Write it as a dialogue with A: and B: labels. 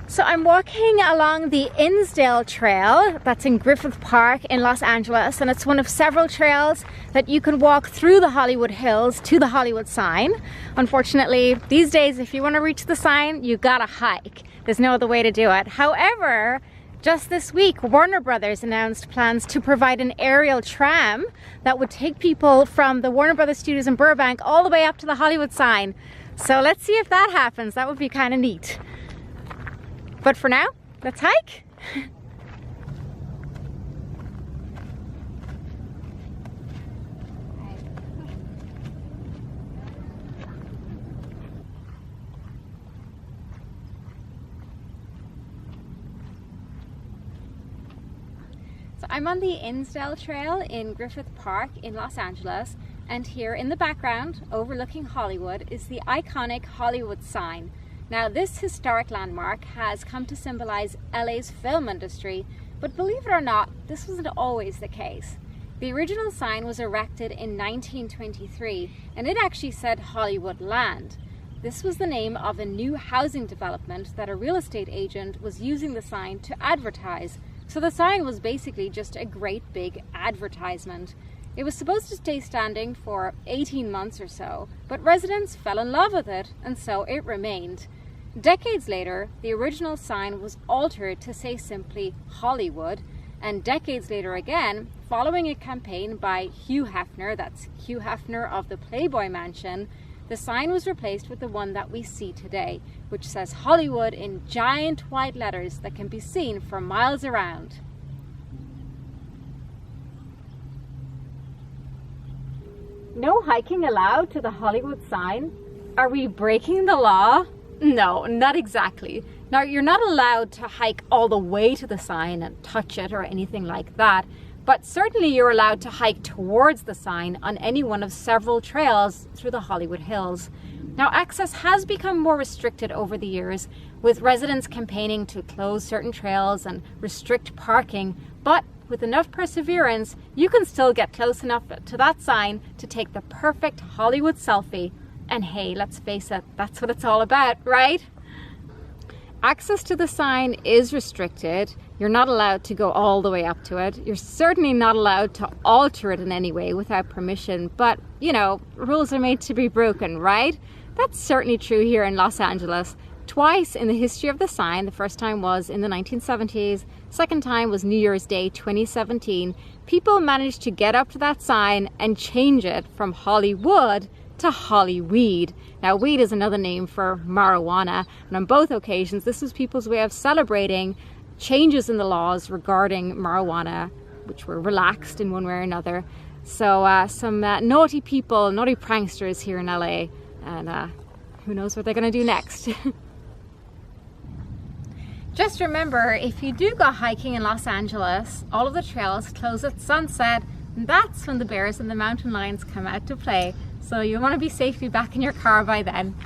A: So I'm walking along the Innsdale Trail that's in Griffith Park in Los Angeles, and it's one of several trails that you can walk through the Hollywood Hills to the Hollywood sign. Unfortunately, these days if you want to reach the sign, you gotta hike. There's no other way to do it. However, just this week, Warner Brothers announced plans to provide an aerial tram that would take people from the Warner Brothers studios in Burbank all the way up to the Hollywood sign. So let's see if that happens. That would be kind of neat. But for now, let's hike. So I'm on the Innsdale Trail in Griffith Park in Los Angeles, and here in the background, overlooking Hollywood, is the iconic Hollywood sign. Now, this historic landmark has come to symbolize LA's film industry, but believe it or not, this wasn't always the case. The original sign was erected in 1923, and it actually said Hollywood Land. This was the name of a new housing development that a real estate agent was using the sign to advertise. So the sign was basically just a great big advertisement. It was supposed to stay standing for 18 months or so, but residents fell in love with it, and so it remained. Decades later, the original sign was altered to say simply Hollywood, and decades later again, following a campaign by Hugh Hefner, that's Hugh Hefner of the Playboy Mansion, the sign was replaced with the one that we see today, which says Hollywood in giant white letters that can be seen for miles around. No hiking allowed to the Hollywood sign? Are we breaking the law? No, not exactly. Now, you're not allowed to hike all the way to the sign and touch it or anything like that, but certainly you're allowed to hike towards the sign on any one of several trails through the Hollywood Hills. Now, access has become more restricted over the years, with residents campaigning to close certain trails and restrict parking, but with enough perseverance, you can still get close enough to that sign to take the perfect Hollywood selfie. And hey, let's face it, that's what it's all about, right? Access to the sign is restricted. You're not allowed to go all the way up to it. You're certainly not allowed to alter it in any way without permission, but you know, rules are made to be broken, right? That's certainly true here in Los Angeles. Twice in the history of the sign, the first time was in the 1970s, second time was New Year's Day 2017, people managed to get up to that sign and change it from Hollywood to Hollyweed. Now, weed is another name for marijuana, and on both occasions this was people's way of celebrating changes in the laws regarding marijuana, which were relaxed in one way or another. So some naughty people, naughty pranksters here in LA, and who knows what they're going to do next. Just remember, if you do go hiking in Los Angeles, all of the trails close at sunset, and that's when the bears and the mountain lions come out to play. So you'll want to be safely back in your car by then.